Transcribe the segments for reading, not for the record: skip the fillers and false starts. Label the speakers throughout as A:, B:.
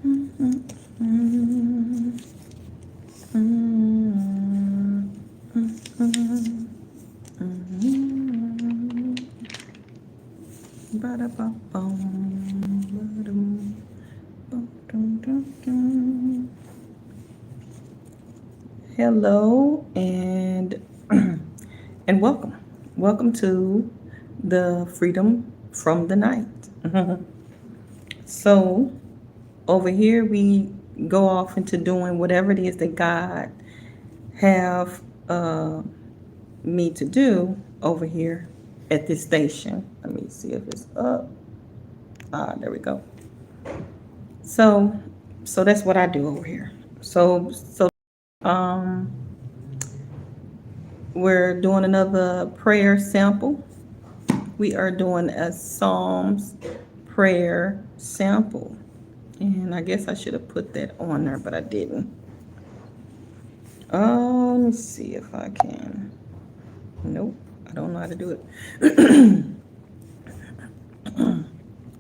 A: Hello and and welcome to the Freedom from the Night. So over here we go off into doing whatever it is that God have me to do over here at this station. Let me see if it's up. There we go. So so that's what I do over here. Um we're doing another prayer sample. We are doing a Psalms prayer sample. And I guess I should have put that on there, but I didn't. Let me see if I can. Nope, I don't know how to do it.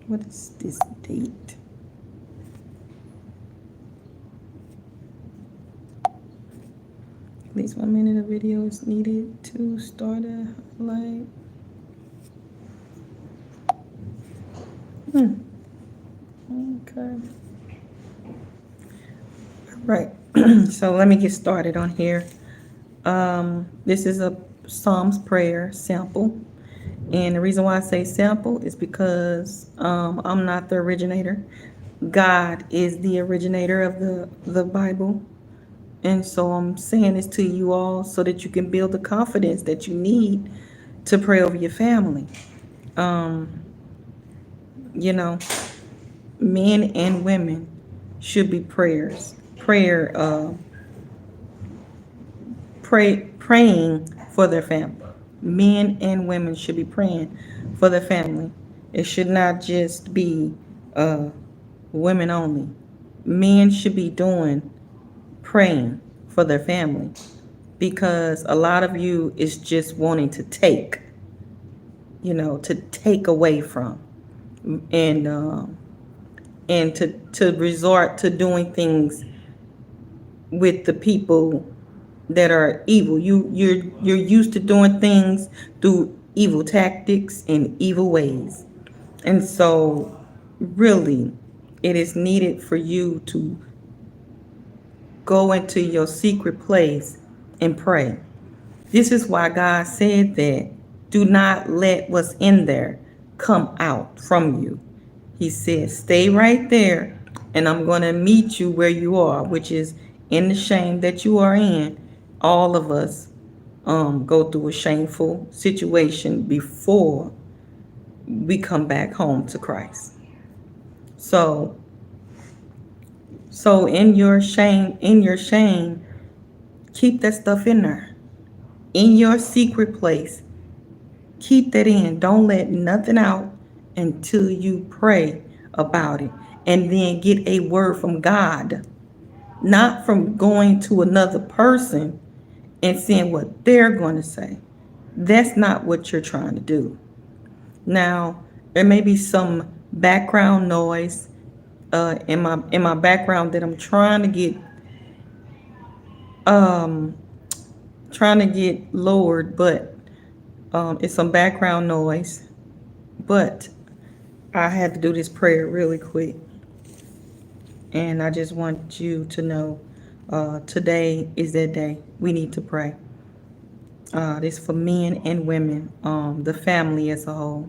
A: What is this date? At least 1 minute of video is needed to start a highlight. Okay. Right. So let me get started on here. This is a Psalms prayer sample. And the reason why I say sample is because I'm not the originator. God is the originator of the Bible. And so I'm saying this to you all so that you can build the confidence that you need to pray over your family. Um, you know, men and women should be praying for their family. Men and women should be praying for their family. It should not just be women only. Men should be doing praying for their family because a lot of you is just wanting to take, to take away from, and to resort to doing things with the people that are evil. You're used to doing things through evil tactics and evil ways. And so really it is needed for you to go into your secret place and pray. This is why God said that do not let what's in there come out from you. He said, stay right there, and I'm going to meet you where you are, which is in the shame that you are in. All of us go through a shameful situation before we come back home to Christ. So in your shame, keep that stuff in there. In your secret place, keep that in. Don't let nothing out until you pray about it and then get a word from God, not from going to another person and seeing what they're going to say. That's not what you're trying to do. Now, there may be some background noise in my background that I'm trying to get lowered, but it's some background noise. But I had to do this prayer really quick, and I just want you to know today is that day. We need to pray. This for men and women, the family as a whole.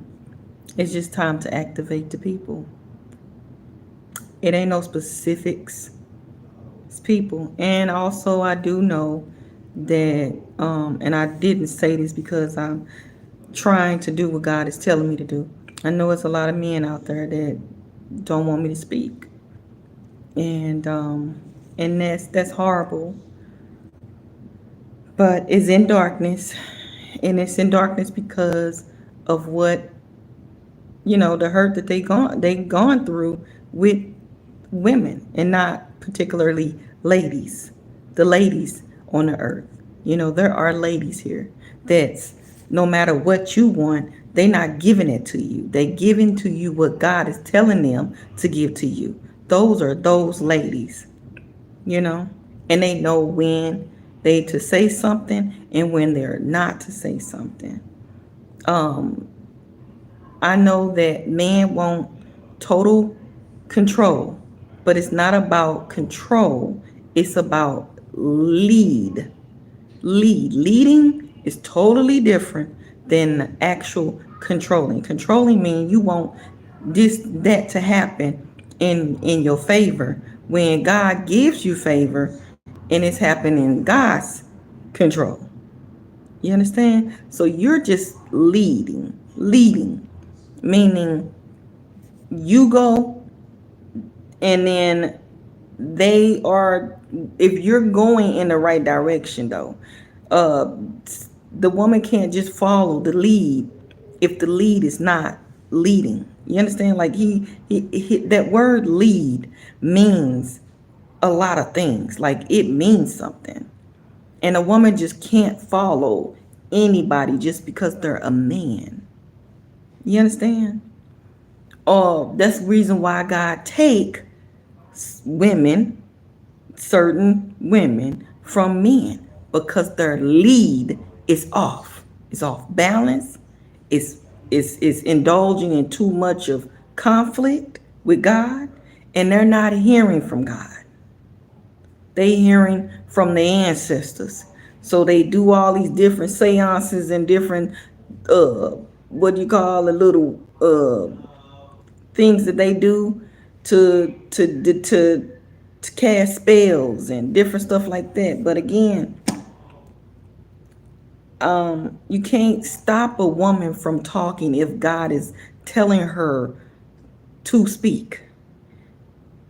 A: It's just time to activate the people. It ain't no specifics. It's people. And also I do know that, and I didn't say this because I'm trying to do what God is telling me to do. I know it's a lot of men out there that don't want me to speak. And that's horrible. But it's in darkness. And it's in darkness because of what, the hurt that they gone through with women, and not particularly ladies, the ladies on the earth. There are ladies here that's, no matter what you want, they not giving it to you. They giving to you what God is telling them to give to you. those are those ladies, you know, and they know when they to say something and when they're not to say something. Um, I know that men want total control, but it's not about control. It's about lead. Leading is totally different than actual controlling. Controlling means you want this that to happen in your favor when God gives you favor and it's happening in God's control. You understand? So you're just leading, meaning you go and then they are, if you're going in the right direction though, uh the woman can't just follow the lead if the lead is not leading. You understand? Like he that word lead means a lot of things. Like it means something. And a woman just can't follow anybody just because they're a man. You understand? Oh, that's the reason why God take women, certain women, from men, because their lead is off. It's off balance. It's it's indulging in too much of conflict with God, and they're not hearing from God. They hearing from their ancestors. So they do all these different seances and different uh what do you call the little things that they do to cast spells and different stuff like that. But again, you can't stop a woman from talking if God is telling her to speak.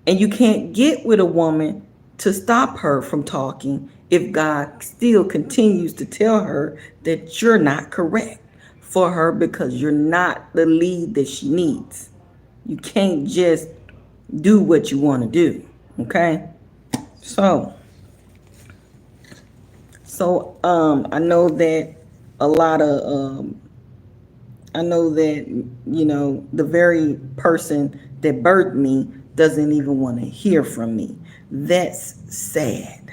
A: And you can't get with a woman to stop her from talking if God still continues to tell her that you're not correct for her because you're not the lead that she needs. You can't just do what you want to do. Okay? So, I know that a lot of I know that the very person that birthed me doesn't even want to hear from me. That's sad.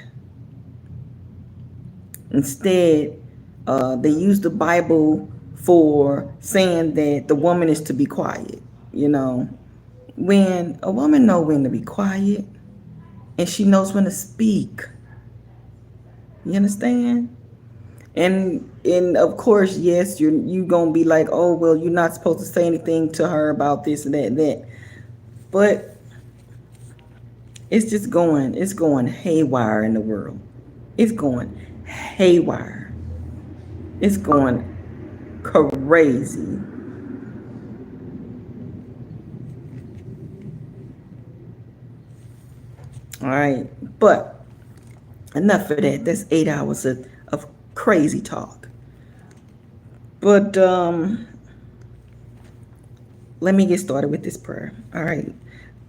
A: Instead, they use the Bible for saying that the woman is to be quiet. You know, when a woman knows when to be quiet and she knows when to speak. You understand? And of course, yes, you gonna be like, oh well, you're not supposed to say anything to her about this and that and that. But it's going haywire in the world. It's going haywire. It's going crazy. All right. But enough of that. That's 8 hours of crazy talk. But let me get started with this prayer. All right.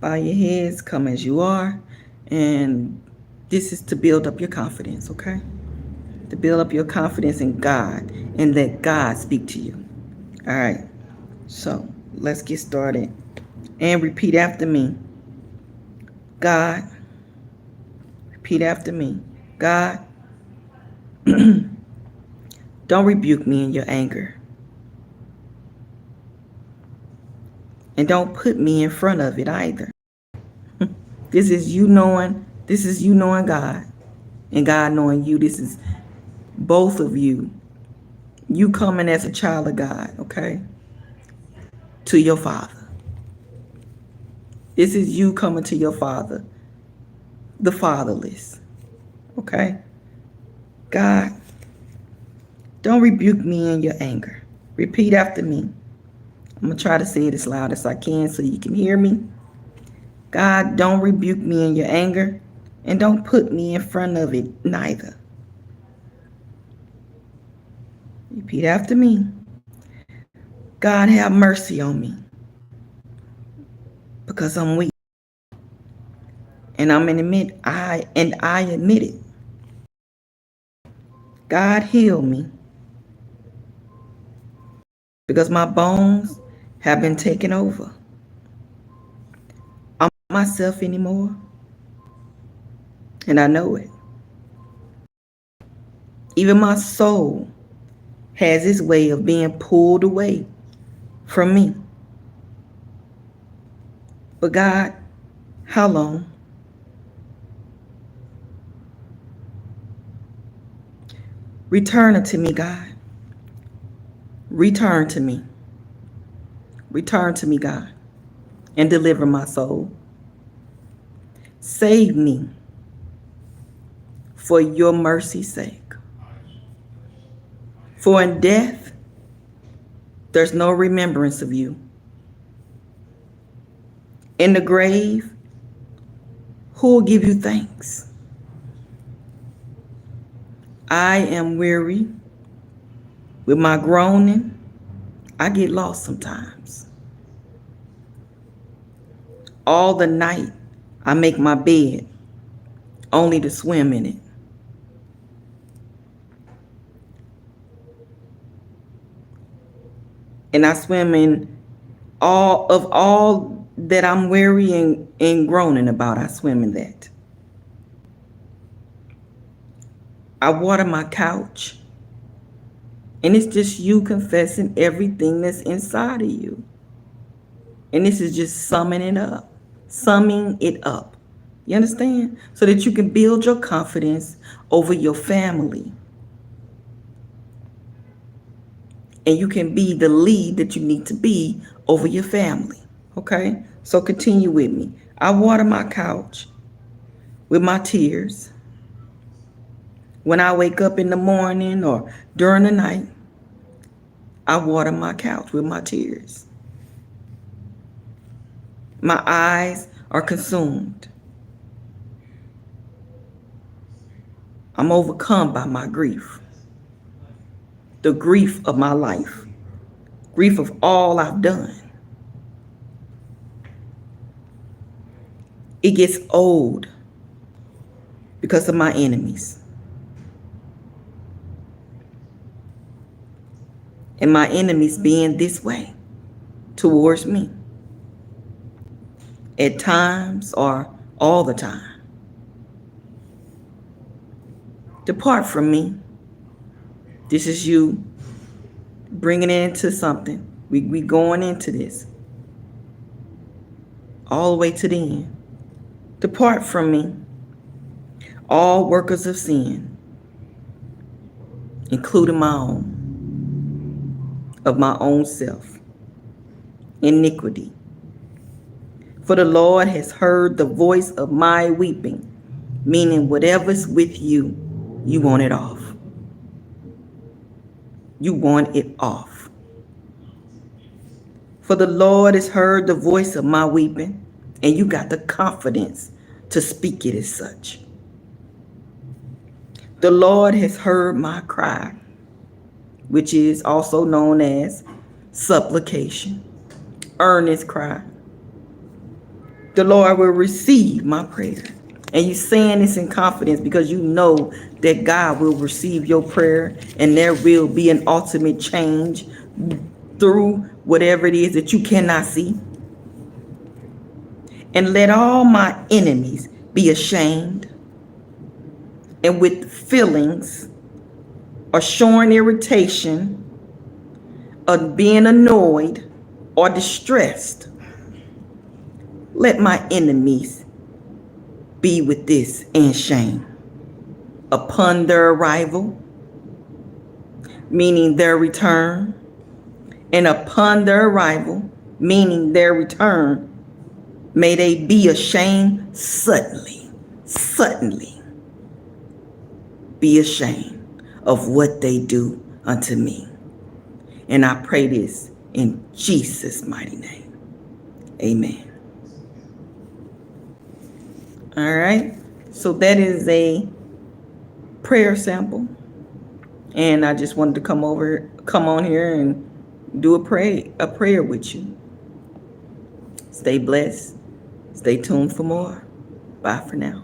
A: Bow your heads, come as you are. And this is to build up your confidence, okay? To build up your confidence in God and let God speak to you. All right. So let's get started. And repeat after me. God, repeat after me. God, don't rebuke me in your anger. And don't put me in front of it either. This is you knowing God. And God knowing you. This is both of you. You coming as a child of God, okay? To your father. This is you coming to your father, the fatherless, okay? God, don't rebuke me in your anger. Repeat after me. I'm going to try to say it as loud as I can so you can hear me. God, don't rebuke me in your anger and don't put me in front of it neither. Repeat after me. God, have mercy on me because I'm weak. And I admit it. God, heal me because my bones have been taken over. myself anymore. And I know it. Even my soul has its way of being pulled away from me. But God, how long? Return unto me, God. Return to me. Return to me, God, and deliver my soul. Save me for your mercy's sake. For in death, there's no remembrance of you. In the grave, who will give you thanks? I am weary with my groaning. I get lost sometimes. All the night, I make my bed only to swim in it. And I swim in all that I'm weary and groaning about. I swim in that. I water my couch, and it's just you confessing everything that's inside of you. And this is just summing it up. Summing it up. You understand? So that you can build your confidence over your family. And you can be the lead that you need to be over your family. Okay? So continue with me. I water my couch with my tears. When I wake up in the morning or during the night, I water my couch with my tears. My eyes are consumed. I'm overcome by my grief. The grief of my life. Grief of all I've done. It gets old because of my enemies. And my enemies being this way towards me. At times or all the time. Depart from me. This is you bringing it into something. We going into this. All the way to the end. Depart from me, all workers of sin, including my own, of my own self, iniquity. For the Lord has heard the voice of my weeping, meaning whatever's with you, you want it off. You want it off. For the Lord has heard the voice of my weeping, and you got the confidence to speak it as such. The Lord has heard my cry, which is also known as supplication, earnest cry. The Lord will receive my prayer. And you're saying this in confidence because you know that God will receive your prayer and there will be an ultimate change through whatever it is that you cannot see. And let all my enemies be ashamed and with feelings or showing irritation or being annoyed or distressed. Let my enemies be with this and shame. Upon their arrival, meaning their return, and upon their arrival, meaning their return, may they be ashamed suddenly, be ashamed of what they do unto me. And I pray this in Jesus' mighty name. Amen. All right. So that is a prayer sample. And I just wanted to come on here and do a prayer with you. Stay blessed. Stay tuned for more. Bye for now.